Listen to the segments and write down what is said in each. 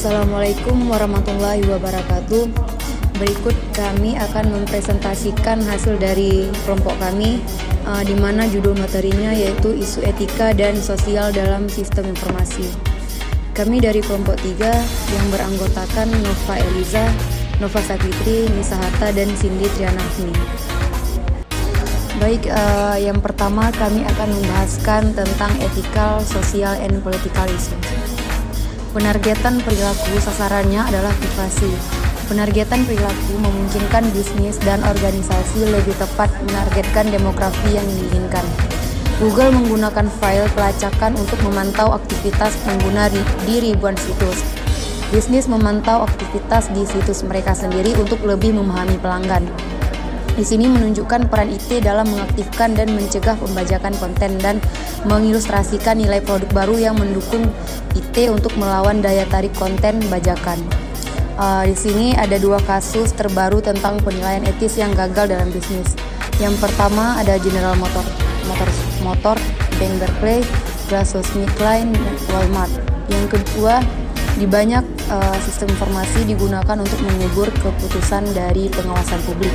Assalamualaikum warahmatullahi wabarakatuh. Berikut kami akan mempresentasikan hasil dari kelompok kami, di mana judul materinya yaitu isu etika dan sosial dalam sistem informasi. Kami dari kelompok 3 yang beranggotakan Nova Eliza, Nova Savitri, Nisa Hatta, dan Cindy Trianafni. Baik, yang pertama kami akan membahaskan tentang ethical, social, and political issues. Penargetan perilaku sasarannya adalah privasi. Penargetan perilaku memungkinkan bisnis dan organisasi lebih tepat menargetkan demografi yang diinginkan. Google menggunakan file pelacakan untuk memantau aktivitas pengguna di ribuan situs. Bisnis memantau aktivitas di situs mereka sendiri untuk lebih memahami pelanggan. Di sini menunjukkan peran IT dalam mengaktifkan dan mencegah pembajakan konten dan mengilustrasikan nilai produk baru yang mendukung IT untuk melawan daya tarik konten bajakan. Di sini ada 2 kasus terbaru tentang penilaian etis yang gagal dalam bisnis. Yang pertama ada General Motor, Bank Berkeley, GlaxoSmithKline, dan Walmart. Yang kedua, di banyak sistem informasi digunakan untuk mengubur keputusan dari pengawasan publik.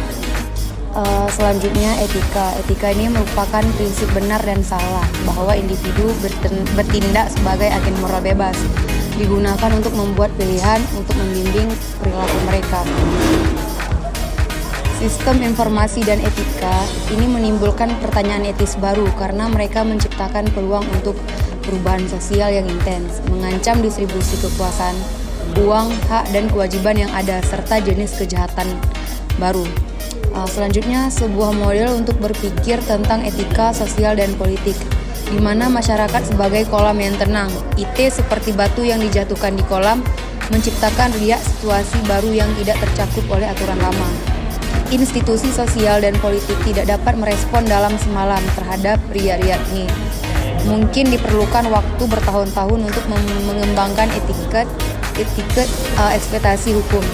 Selanjutnya etika. Etika ini merupakan prinsip benar dan salah bahwa individu bertindak sebagai agen moral bebas, digunakan untuk membuat pilihan untuk membimbing perilaku mereka. Sistem informasi dan etika ini menimbulkan pertanyaan etis baru karena mereka menciptakan peluang untuk perubahan sosial yang intens, mengancam distribusi kekuasaan, uang, hak, dan kewajiban yang ada, serta jenis kejahatan baru. Selanjutnya, sebuah model untuk berpikir tentang etika, sosial, dan politik, di mana masyarakat sebagai kolam yang tenang. IT seperti batu yang dijatuhkan di kolam, menciptakan riak situasi baru yang tidak tercakup oleh aturan lama. Institusi sosial dan politik tidak dapat merespon dalam semalam terhadap riak-riak ini. Mungkin diperlukan waktu bertahun-tahun untuk mengembangkan etiket ekspektasi hukum.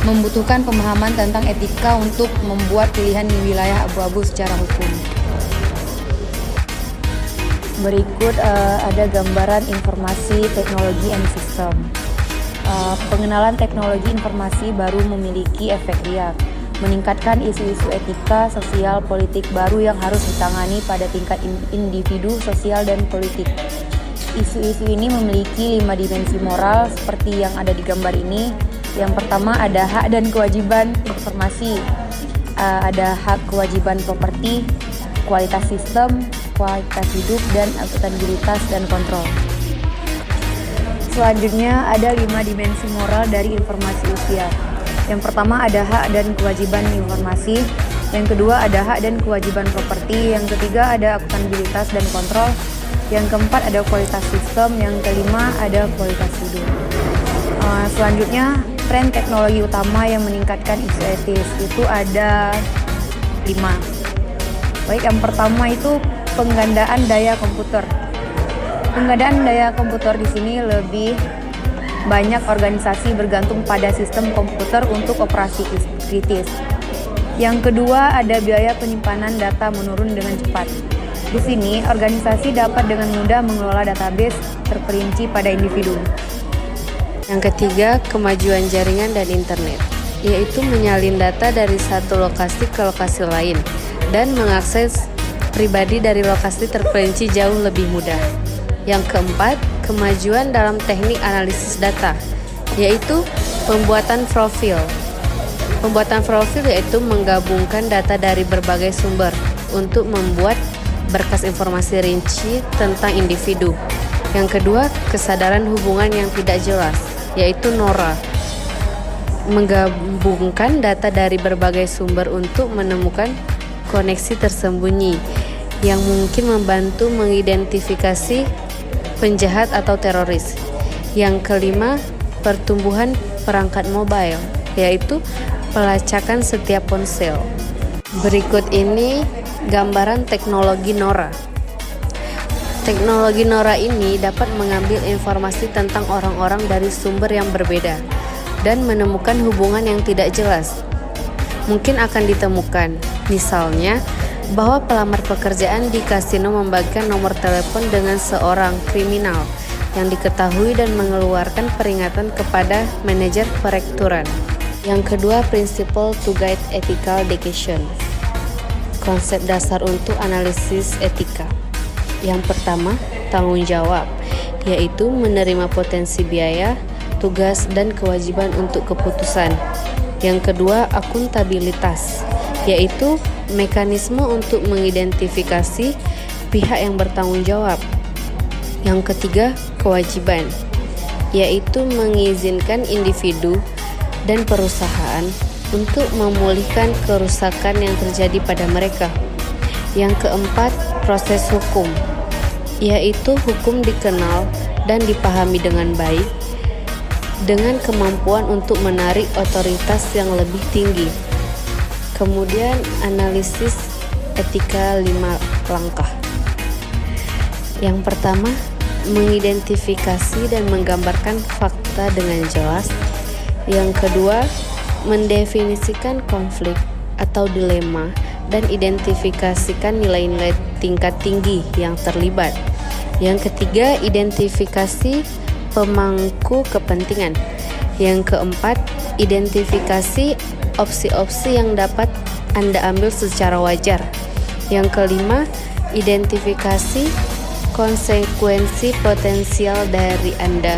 Membutuhkan pemahaman tentang etika untuk membuat pilihan di wilayah abu-abu secara hukum. Berikut ada gambaran informasi, teknologi, and sistem. Pengenalan teknologi informasi baru memiliki efek riak, meningkatkan isu-isu etika, sosial, politik baru yang harus ditangani pada tingkat individu, sosial, dan politik. Isu-isu ini memiliki 5 dimensi moral seperti yang ada di gambar ini. Yang pertama ada hak dan kewajiban informasi, ada hak kewajiban properti, kualitas sistem, kualitas hidup, dan akuntabilitas dan kontrol. Selanjutnya ada 5 dimensi moral dari informasi usia. Yang pertama ada hak dan kewajiban informasi, yang kedua ada hak dan kewajiban properti, yang ketiga ada akuntabilitas dan kontrol, yang keempat ada kualitas sistem, yang kelima ada kualitas hidup. Selanjutnya tren teknologi utama yang meningkatkan isu etis itu ada 5. Baik, yang pertama itu penggandaan daya komputer. Penggandaan daya komputer di sini lebih banyak organisasi bergantung pada sistem komputer untuk operasi kritis. Yang kedua ada biaya penyimpanan data menurun dengan cepat. Di sini organisasi dapat dengan mudah mengelola database terperinci pada individu. Yang ketiga, kemajuan jaringan dan internet, yaitu menyalin data dari satu lokasi ke lokasi lain dan mengakses pribadi dari lokasi terperinci jauh lebih mudah. Yang keempat, kemajuan dalam teknik analisis data, yaitu pembuatan profil. Pembuatan profil yaitu menggabungkan data dari berbagai sumber untuk membuat berkas informasi rinci tentang individu. Yang kedua, kesadaran hubungan yang tidak jelas, yaitu NORA, menggabungkan data dari berbagai sumber untuk menemukan koneksi tersembunyi yang mungkin membantu mengidentifikasi penjahat atau teroris. Yang kelima, pertumbuhan perangkat mobile, yaitu pelacakan setiap ponsel. Berikut ini gambaran teknologi NORA. Teknologi NORA ini dapat mengambil informasi tentang orang-orang dari sumber yang berbeda dan menemukan hubungan yang tidak jelas. Mungkin akan ditemukan, misalnya, bahwa pelamar pekerjaan di kasino membagikan nomor telepon dengan seorang kriminal yang diketahui dan mengeluarkan peringatan kepada manajer perekrutan. Yang kedua, Principle to Guide Ethical Decision. Konsep dasar untuk analisis etika. Yang pertama, tanggung jawab, yaitu menerima potensi biaya, tugas, dan kewajiban untuk keputusan. Yang kedua, akuntabilitas, yaitu mekanisme untuk mengidentifikasi pihak yang bertanggung jawab. Yang ketiga, kewajiban, yaitu mengizinkan individu dan perusahaan untuk memulihkan kerusakan yang terjadi pada mereka. Yang keempat, proses hukum, yaitu hukum dikenal dan dipahami dengan baik dengan kemampuan untuk menarik otoritas yang lebih tinggi. Kemudian analisis etika 5 langkah. Yang pertama, mengidentifikasi dan menggambarkan fakta dengan jelas. Yang kedua, mendefinisikan konflik atau dilema dan identifikasikan nilai-nilai tingkat tinggi yang terlibat. Yang ketiga, identifikasi pemangku kepentingan. Yang keempat, identifikasi opsi-opsi yang dapat Anda ambil secara wajar. Yang kelima, identifikasi konsekuensi potensial dari Anda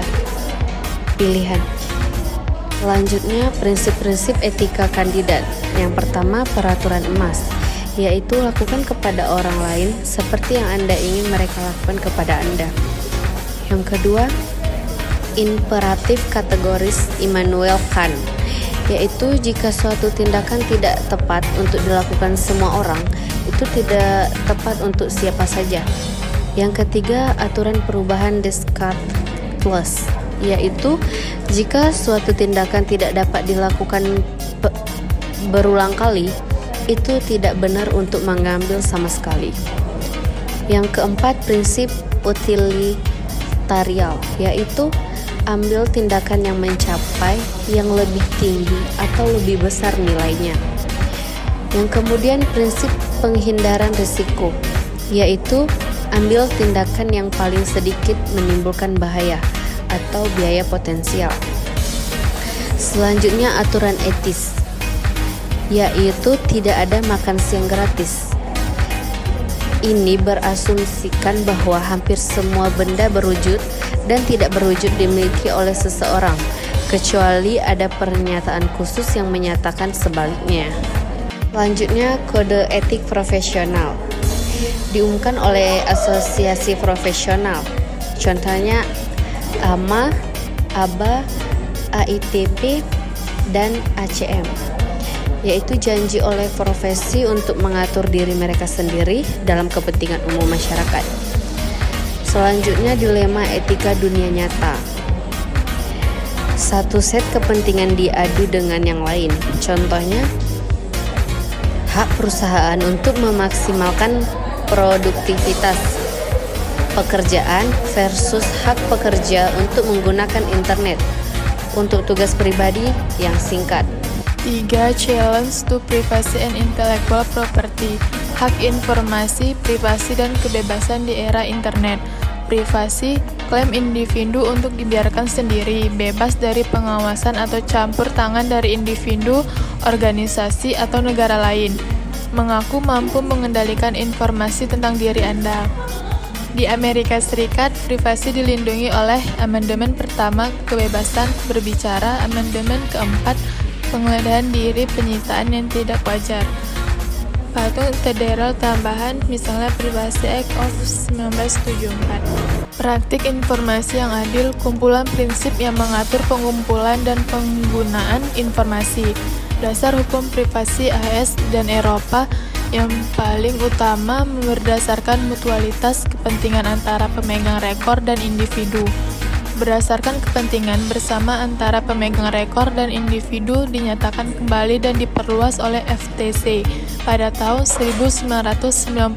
pilihan. Selanjutnya, prinsip-prinsip etika kandidat. Yang pertama, peraturan emas, yaitu lakukan kepada orang lain seperti yang Anda ingin mereka lakukan kepada Anda. Yang kedua, imperatif kategoris Immanuel Kant, yaitu jika suatu tindakan tidak tepat untuk dilakukan semua orang, itu tidak tepat untuk siapa saja. Yang ketiga, aturan perubahan Descartes, yaitu jika suatu tindakan tidak dapat dilakukan berulang kali, itu tidak benar untuk mengambil sama sekali. Yang keempat, prinsip utilitarian, yaitu ambil tindakan yang mencapai yang lebih tinggi atau lebih besar nilainya. Yang kemudian, prinsip penghindaran risiko, yaitu ambil tindakan yang paling sedikit menimbulkan bahaya atau biaya potensial. Selanjutnya, aturan etis, yaitu tidak ada makan siang gratis. Ini berasumsikan bahwa hampir semua benda berwujud dan tidak berwujud dimiliki oleh seseorang, kecuali ada pernyataan khusus yang menyatakan sebaliknya. Selanjutnya, kode etik profesional diumumkan oleh asosiasi profesional, contohnya AMA, ABA, AITP, dan ACM, yaitu janji oleh profesi untuk mengatur diri mereka sendiri dalam kepentingan umum masyarakat. Selanjutnya, dilema etika dunia nyata. Satu set kepentingan diadu dengan yang lain, contohnya hak perusahaan untuk memaksimalkan produktivitas pekerjaan versus hak pekerja untuk menggunakan internet untuk tugas pribadi yang singkat. 3. Challenge to privacy and intellectual property. Hak informasi, privasi, dan kebebasan di era internet. Privasi, klaim individu untuk dibiarkan sendiri, bebas dari pengawasan atau campur tangan dari individu, organisasi, atau negara lain. Mengaku mampu mengendalikan informasi tentang diri Anda. Di Amerika Serikat, privasi dilindungi oleh Amandemen Pertama Kebebasan Berbicara, Amandemen Keempat Penggeledahan Diri, Penyitaan yang Tidak Wajar. Patung federal tambahan, misalnya Privacy Act of 1974. Praktik informasi yang adil, kumpulan prinsip yang mengatur pengumpulan dan penggunaan informasi. Dasar hukum privasi AS dan Eropa yang paling utama berdasarkan mutualitas kepentingan antara pemegang rekor dan individu. Berdasarkan kepentingan bersama antara pemegang rekor dan individu dinyatakan kembali dan diperluas oleh FTC pada tahun 1998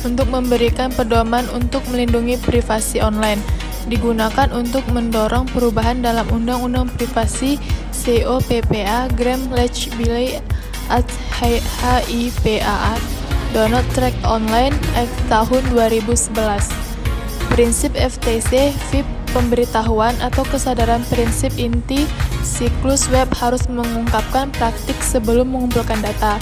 untuk memberikan pedoman untuk melindungi privasi online. Digunakan untuk mendorong perubahan dalam Undang-Undang Privasi COPPA, Graham Leach-Bliley at HIPAA, Download Track Online Act tahun 2011. Prinsip FTC, VIP, pemberitahuan atau kesadaran prinsip inti siklus web harus mengungkapkan praktik sebelum mengumpulkan data.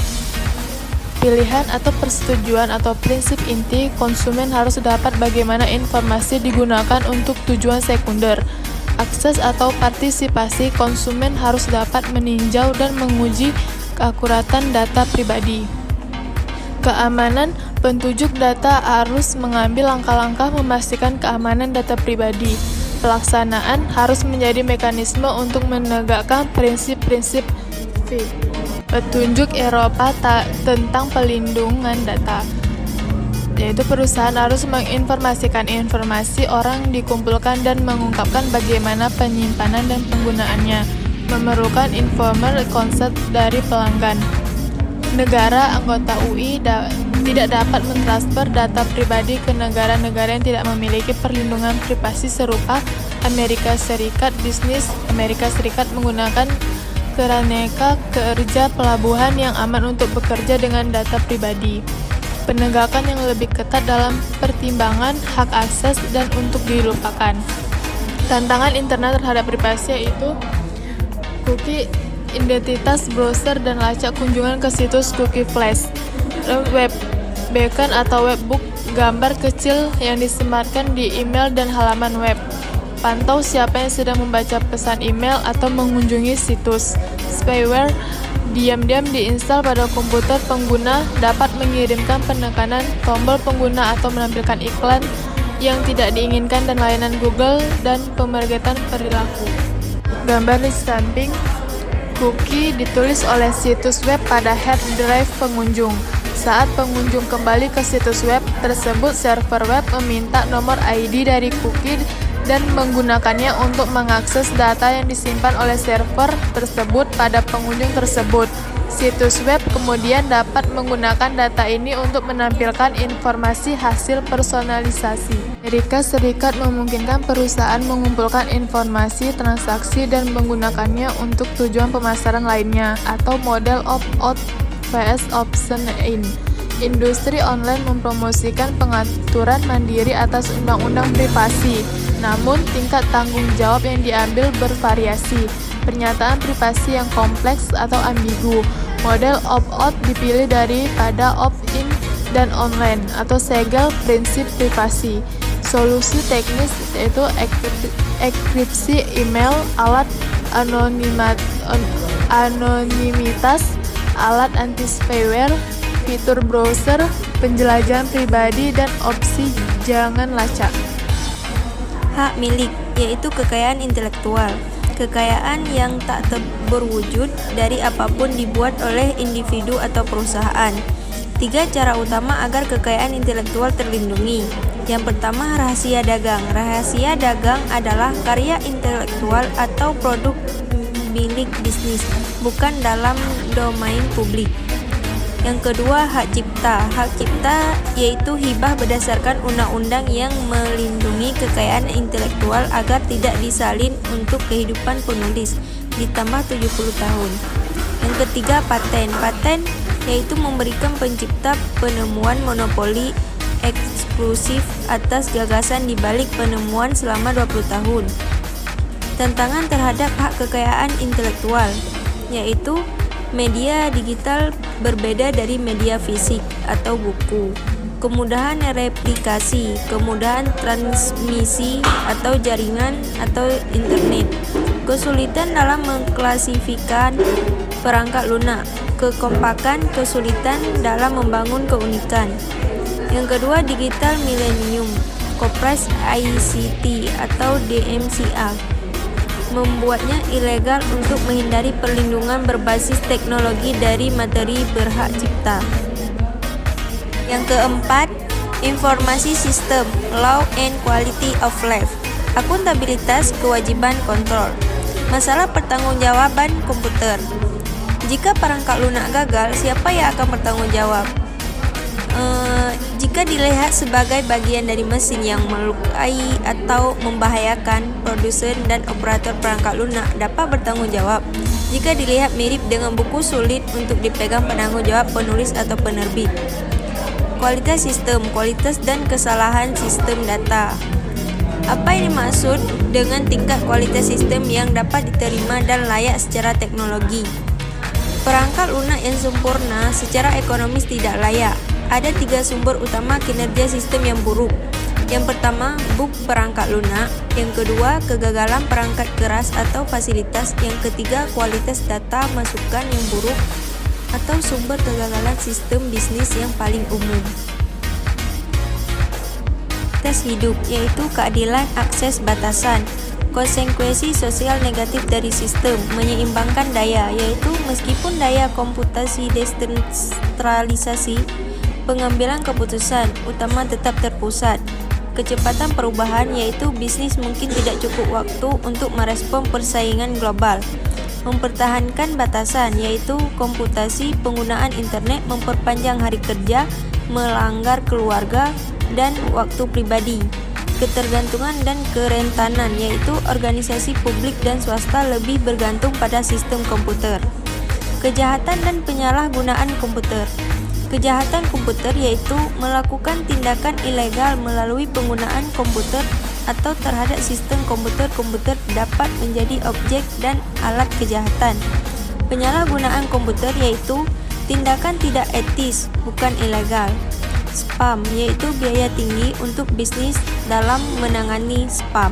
Pilihan atau persetujuan atau prinsip inti, konsumen harus dapat bagaimana informasi digunakan untuk tujuan sekunder. Akses atau partisipasi, konsumen harus dapat meninjau dan menguji keakuratan data pribadi. Keamanan, penunjuk data harus mengambil langkah-langkah memastikan keamanan data pribadi. Pelaksanaan harus menjadi mekanisme untuk menegakkan prinsip-prinsip petunjuk Eropa tentang pelindungan data, yaitu perusahaan harus menginformasikan informasi orang dikumpulkan dan mengungkapkan bagaimana penyimpanan dan penggunaannya, memerlukan informal consent dari pelanggan. Negara anggota UI tidak dapat mentransfer data pribadi ke negara-negara yang tidak memiliki perlindungan privasi serupa Amerika Serikat. Bisnis Amerika Serikat menggunakan kerangka kerja pelabuhan yang aman untuk bekerja dengan data pribadi. Penegakan yang lebih ketat dalam pertimbangan hak akses dan untuk dilupakan. Tantangan internet terhadap privasi yaitu cookie, identitas browser dan lacak kunjungan ke situs cookie flash, web beacon atau webhook, gambar kecil yang disematkan di email dan halaman web. Pantau siapa yang sedang membaca pesan email atau mengunjungi situs. Spyware diam-diam diinstal pada komputer pengguna, dapat mengirimkan penekanan tombol pengguna atau menampilkan iklan yang tidak diinginkan dan layanan Google dan pemergatan perilaku. Gambar di samping cookie ditulis oleh situs web pada hard drive pengunjung. Saat pengunjung kembali ke situs web tersebut, server web meminta nomor ID dari cookie dan menggunakannya untuk mengakses data yang disimpan oleh server tersebut pada pengunjung tersebut. Situs web kemudian dapat menggunakan data ini untuk menampilkan informasi hasil personalisasi. Amerika Serikat memungkinkan perusahaan mengumpulkan informasi transaksi dan menggunakannya untuk tujuan pemasaran lainnya, atau model opt-out vs option-in. Industri online mempromosikan pengaturan mandiri atas undang-undang privasi, namun tingkat tanggung jawab yang diambil bervariasi. Pernyataan privasi yang kompleks atau ambigu. Model opt-out dipilih daripada opt-in dan online atau segel prinsip privasi. Solusi teknis yaitu enkripsi email, alat anonimitas, alat anti-spyware, fitur browser, penjelajahan pribadi, dan opsi jangan lacak. Hak milik, yaitu kekayaan intelektual. Kekayaan yang tak berwujud dari apapun dibuat oleh individu atau perusahaan. 3 cara utama agar kekayaan intelektual terlindungi. Yang pertama, rahasia dagang. Rahasia dagang adalah karya intelektual atau produk milik bisnis, bukan dalam domain publik. Yang kedua, hak cipta. Hak cipta yaitu hibah berdasarkan undang-undang yang melindungi kekayaan intelektual agar tidak disalin untuk kehidupan penulis, ditambah 70 tahun. Yang ketiga, paten. Paten yaitu memberikan pencipta penemuan monopoli eksklusif atas gagasan di balik penemuan selama 20 tahun. Tantangan terhadap hak kekayaan intelektual yaitu media digital berbeda dari media fisik atau buku. Kemudahan replikasi, kemudahan transmisi atau jaringan atau internet. Kesulitan dalam mengklasifikasikan perangkat lunak. Kekompakan, kesulitan dalam membangun keunikan. Yang kedua, digital millennium, Corporate ICT atau DMCA. Membuatnya ilegal untuk menghindari perlindungan berbasis teknologi dari materi berhak cipta. Yang keempat, informasi sistem, law and quality of life, akuntabilitas, kewajiban kontrol, masalah pertanggungjawaban komputer. Jika perangkat lunak gagal, siapa yang akan bertanggung jawab? Jika dilihat sebagai bagian dari mesin yang melukai atau membahayakan, produsen dan operator perangkat lunak dapat bertanggung jawab. Jika dilihat mirip dengan buku, sulit untuk dipegang penanggung jawab penulis atau penerbit. Kualitas sistem, kualitas dan kesalahan sistem data. Apa yang dimaksud dengan tingkat kualitas sistem yang dapat diterima dan layak secara teknologi? Perangkat lunak yang sempurna secara ekonomis tidak layak. Ada 3 sumber utama kinerja sistem yang buruk. Yang pertama, bug perangkat lunak. Yang kedua, kegagalan perangkat keras atau fasilitas. Yang ketiga, kualitas data masukan yang buruk atau sumber kegagalan sistem bisnis yang paling umum. Tes hidup, yaitu keadilan akses batasan. Konsekuensi sosial negatif dari sistem menyeimbangkan daya, yaitu meskipun daya komputasi desentralisasi, pengambilan keputusan utama tetap terpusat. Kecepatan perubahan, yaitu bisnis mungkin tidak cukup waktu untuk merespon persaingan global. Mempertahankan batasan, yaitu komputasi penggunaan internet memperpanjang hari kerja, melanggar keluarga dan waktu pribadi. Ketergantungan dan kerentanan, yaitu organisasi publik dan swasta lebih bergantung pada sistem komputer. Kejahatan dan penyalahgunaan komputer. Kejahatan komputer yaitu melakukan tindakan ilegal melalui penggunaan komputer atau terhadap sistem komputer dapat menjadi objek dan alat kejahatan. Penyalahgunaan komputer yaitu tindakan tidak etis, bukan ilegal. Spam yaitu biaya tinggi untuk bisnis dalam menangani spam.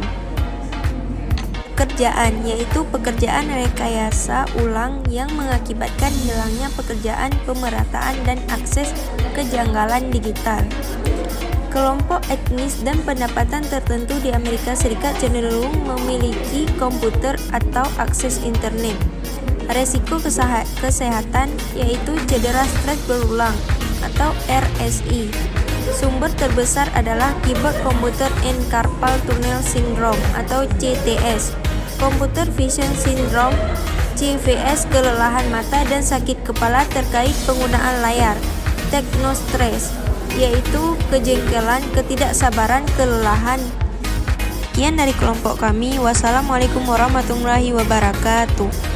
Pekerjaan yaitu pekerjaan rekayasa ulang yang mengakibatkan hilangnya pekerjaan, pemerataan dan akses kejanggalan digital. Kelompok etnis dan pendapatan tertentu di Amerika Serikat cenderung memiliki komputer atau akses internet. Resiko kesehatan yaitu cedera stres berulang atau RSI. Sumber terbesar adalah keyboard computer and carpal tunnel syndrome atau CTS, computer vision syndrome CVS, kelelahan mata dan sakit kepala terkait penggunaan layar. Teknostress yaitu kejengkelan, ketidaksabaran, kelelahan. Sekian dari kelompok kami. Wassalamualaikum warahmatullahi wabarakatuh.